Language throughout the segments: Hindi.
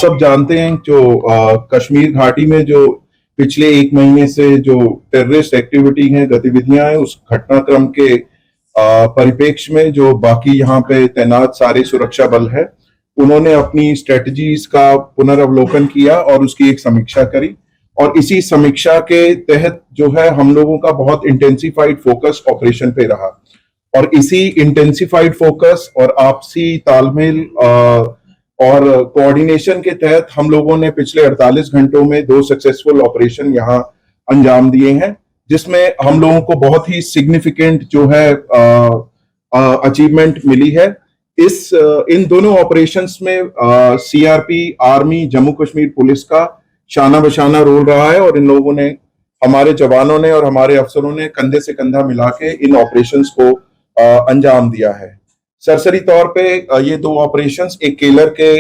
सब जानते हैं जो कश्मीर घाटी में जो पिछले एक महीने से जो टेररिस्ट एक्टिविटी है, गतिविधियां हैं, उस घटनाक्रम के परिप्रेक्ष्य में जो बाकी यहाँ पे तैनात सारे सुरक्षा बल है, उन्होंने अपनी स्ट्रेटजीज का पुनर्वलोकन किया और उसकी एक समीक्षा करी। और इसी समीक्षा के तहत जो है हम लोगों का बहुत इंटेंसिफाइड फोकस ऑपरेशन पे रहा, और इसी इंटेंसिफाइड फोकस और आपसी तालमेल और कोऑर्डिनेशन के तहत हम लोगों ने पिछले 48 घंटों में 2 सक्सेसफुल ऑपरेशन यहाँ अंजाम दिए हैं, जिसमें हम लोगों को बहुत ही सिग्निफिकेंट जो है अचीवमेंट मिली है। इन दोनों ऑपरेशंस में CRP, army, Jammu Kashmir police का शाना बशाना रोल रहा है, और इन लोगों ने, हमारे जवानों ने और हमारे अफसरों ने कंधे से कंधा मिला के इन ऑपरेशंस को अंजाम दिया है। सरसरी तौर पे ये 2 ऑपरेशंस, एक केलर के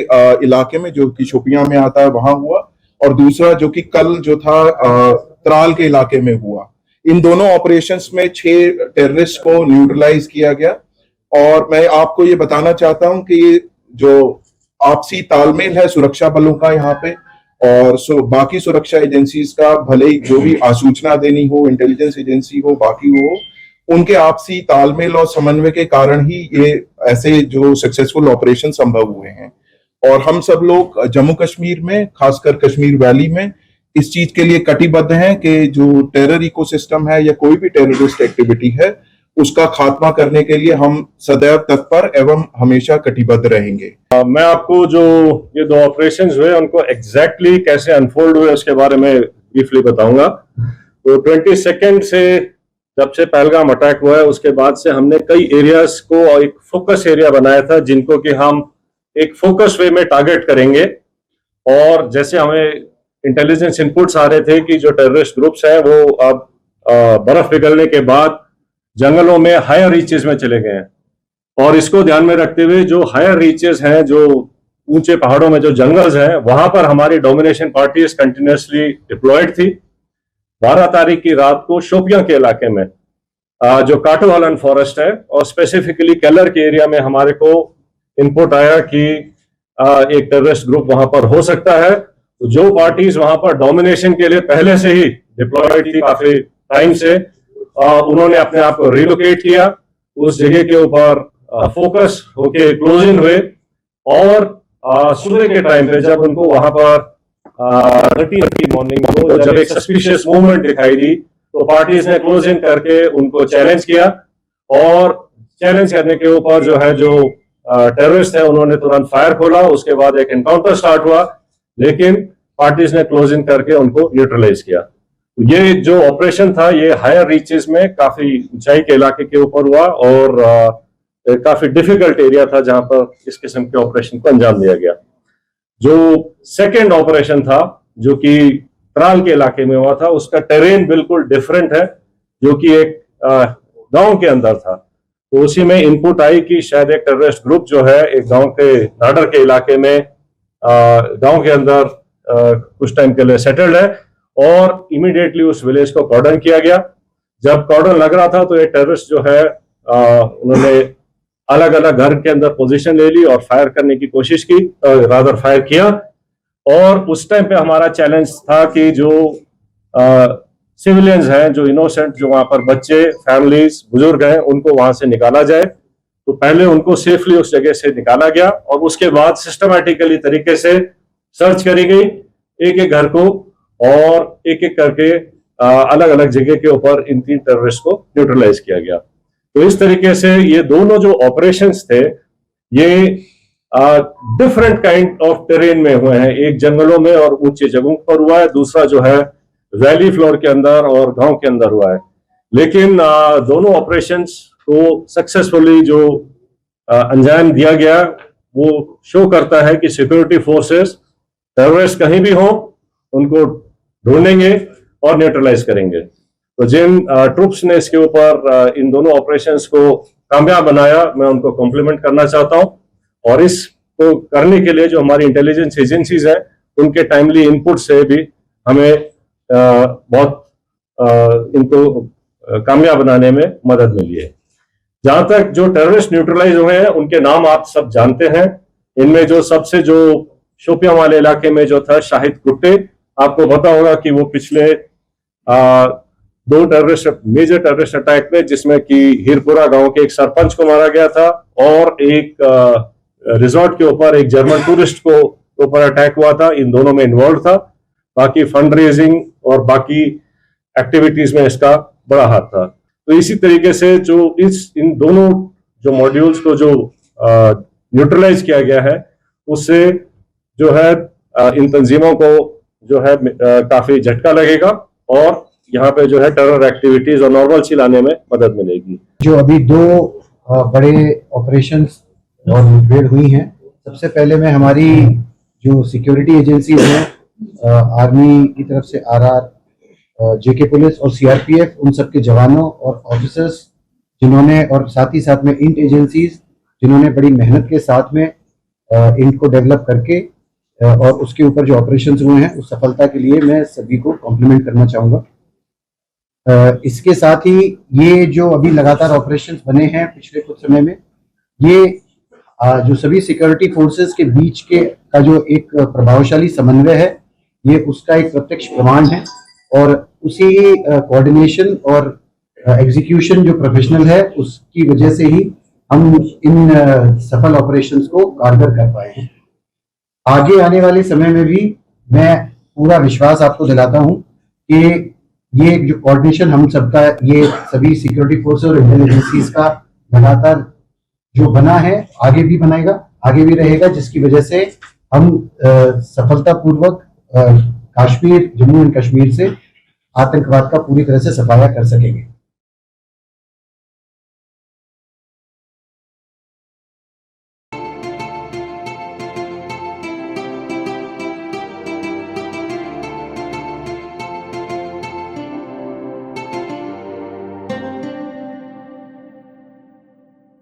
इलाके में जो कि शोपियां में आता है वहां हुआ, और दूसरा जो कि कल जो था त्राल के इलाके में हुआ। इन दोनों ऑपरेशंस में 6 टेररिस्ट को न्यूट्रलाइज किया गया। और मैं आपको ये बताना चाहता हूं कि ये जो आपसी तालमेल है सुरक्षा बलों का यहाँ पे और बाकी सुरक्षा एजेंसीज का, भले ही जो भी आसूचना देनी हो, इंटेलिजेंस एजेंसी हो, बाकी हो, उनके आपसी तालमेल और समन्वय के कारण ही ये ऐसे जो सक्सेसफुल ऑपरेशन संभव हुए हैं। और हम सब लोग जम्मू कश्मीर में, खासकर कश्मीर वैली में, इस चीज के लिए कटिबद्ध हैं कि जो टेरर इकोसिस्टम है या कोई भी टेररिस्ट एक्टिविटी है, उसका खात्मा करने के लिए हम सदैव तत्पर एवं हमेशा कटिबद्ध रहेंगे। मैं आपको जो ये 2 ऑपरेशंस हुए उनको एग्जैक्टली कैसे अनफोल्ड हुए उसके बारे में ब्रीफली बताऊंगा। तो 22 से जब से पहलगाम अटैक हुआ है उसके बाद से हमने कई एरियाज को एक फोकस एरिया बनाया था, जिनको कि हम एक फोकस वे में टारगेट करेंगे। और जैसे हमें इंटेलिजेंस इनपुट्स आ रहे थे कि जो टेररिस्ट ग्रुप्स हैं वो अब बर्फ पिघलने के बाद जंगलों में हायर रीचेस में चले गए हैं, और इसको ध्यान में रखते हुए जो हायर रीचेस हैं, जो ऊंचे पहाड़ों में जो जंगल्स हैं, वहां पर हमारी डोमिनेशन पार्टीज कंटिन्यूसली डिप्लॉयड थी। 12 तारीख की रात को शोपियां के इलाके में जो काटोहलन फॉरेस्ट है और स्पेसिफिकली केलर के एरिया में हमारे को इनपुट आया कि एक टेररिस्ट ग्रुप वहां पर हो सकता है। तो जो पार्टीज वहां पर डोमिनेशन के लिए पहले से ही डिप्लॉयड थी काफी टाइम से, उन्होंने अपने आप को रिलोकेट किया, उस जगह के ऊपर फोकस होके क्लोज इन हुए। और सुबह के टाइम पे जब उनको वहां पर 30 मॉर्निंग को जब एक सस्पिशियस मूवमेंट दिखाई दी, तो पार्टीज ने क्लोज इन करके उनको चैलेंज किया, और चैलेंज करने के ऊपर जो है जो टेररिस्ट है उन्होंने तुरंत फायर खोला। उसके बाद एक एनकाउंटर स्टार्ट हुआ, लेकिन पार्टीज ने क्लोज इन करके उनको न्यूट्रलाइज किया। ये जो ऑपरेशन था ये हायर रीचेस में काफी ऊंचाई के इलाके के ऊपर हुआ, और काफी डिफिकल्ट एरिया था जहां पर इस किस्म के ऑपरेशन को अंजाम दिया गया। जो सेकेंड ऑपरेशन था जो कि त्राल के इलाके में हुआ था, उसका टेरेन बिल्कुल डिफरेंट है, जो कि एक गांव के अंदर था। तो उसी में इनपुट आई कि शायद एक टेररिस्ट ग्रुप जो है एक गांव के नाडर के इलाके में गांव के अंदर कुछ टाइम के लिए सेटल्ड है, और इमीडिएटली उस विलेज को कॉर्डन किया गया। जब कॉर्डन लग रहा था तो ये टेररिस्ट जो है उन्होंने अलग अलग घर के अंदर पोजीशन ले ली और फायर करने की कोशिश की, रादर फायर किया। और उस टाइम पे हमारा चैलेंज था कि जो सिविलियंस हैं, जो इनोसेंट, जो वहां पर बच्चे, फैमिलीज, बुजुर्ग हैं, उनको वहां से निकाला जाए। तो पहले उनको सेफली उस जगह से निकाला गया, और उसके बाद सिस्टमैटिकली तरीके से सर्च करी गई एक एक घर को, और एक एक करके अलग अलग जगह के ऊपर इन 3 टेररिस्ट को न्यूट्रलाइज किया गया। तो इस तरीके से ये दोनों जो ऑपरेशंस थे ये डिफरेंट काइंड ऑफ टेरेन में हुए हैं। एक जंगलों में और ऊंचे जगहों पर हुआ है, दूसरा जो है वैली फ्लोर के अंदर और गांव के अंदर हुआ है। लेकिन दोनों ऑपरेशंस को सक्सेसफुली जो अंजाम दिया गया वो शो करता है कि सिक्योरिटी फोर्सेस टेररिस्ट कहीं भी हो उनको ढूंढेंगे और न्यूट्रलाइज करेंगे। तो जिन ट्रूप्स ने इसके ऊपर इन दोनों ऑपरेशंस को कामयाब बनाया, मैं उनको कॉम्प्लीमेंट करना चाहता हूं। और इसको करने के लिए जो हमारी इंटेलिजेंस एजेंसीज हैं उनके टाइमली इनपुट से भी हमें बहुत इनको कामयाब बनाने में मदद मिली है। जहां तक जो टेररिस्ट न्यूट्रलाइज हुए हैं उनके नाम आप सब जानते हैं। इनमें जो सबसे जो शोपियां वाले इलाके में जो था शाहिद कुट्टे, आपको पता होगा कि वो पिछले 2 मेजर टेररिस्ट अटैक में, जिसमें कि हीरपुरा गांव के एक सरपंच को मारा गया था और एक रिजॉर्ट के ऊपर एक जर्मन टूरिस्ट को ऊपर अटैक हुआ था, इन दोनों में इन्वॉल्व था। बाकी फंड रेजिंग और बाकी एक्टिविटीज में इसका बड़ा हाथ था। तो इसी तरीके से जो इन दोनों जो मॉड्यूल्स को जो न्यूट्रलाइज किया गया है, उससे जो है इन तंजीमों को जो है काफी झटका लगेगा और यहाँ पे जो है टेरर एक्टिविटीज और नॉर्मल सी लाने में मदद मिलेगी। जो अभी 2 बड़े ऑपरेशंस और मुठभेड़ हुई हैं, सबसे पहले मैं हमारी जो सिक्योरिटी एजेंसीज हैं, आर्मी की तरफ से आरआर, जेके पुलिस और सीआरपीएफ, उन सबके जवानों और ऑफिसर्स जिन्होंने, और साथ ही साथ में इंट एजेंसीज जिन्होंने बड़ी मेहनत के साथ में इंट को डेवलप करके और उसके ऊपर जो ऑपरेशंस हुए हैं, उस सफलता के लिए मैं सभी को कॉम्प्लीमेंट करना चाहूँगा। इसके साथ ही ये जो अभी लगातार ऑपरेशंस बने हैं पिछले कुछ समय में, ये जो सभी सिक्योरिटी फोर्सेस के बीच का जो एक प्रभावशाली समन्वय है, ये उसका एक प्रत्यक्ष प्रमाण है और उसी कोऑर्डिनेशन और एग्जीक्यूशन जो प्रोफेशनल है, उसकी वजह से ही हम इन सफल ऑपरेशंस को कारगर कर पाए हैं। आगे आने वाले समय में भी मैं पूरा विश्वास आपको दिलाता हूं कि ये जो कोऑर्डिनेशन हम सबका, ये सभी सिक्योरिटी फोर्सेस और इंटेलिजेंस एजेंसीज का लगातार जो बना है, आगे भी बनाएगा, आगे भी रहेगा, जिसकी वजह से हम सफलतापूर्वक कश्मीर, जम्मू एंड कश्मीर से आतंकवाद का पूरी तरह से सफाया कर सकेंगे।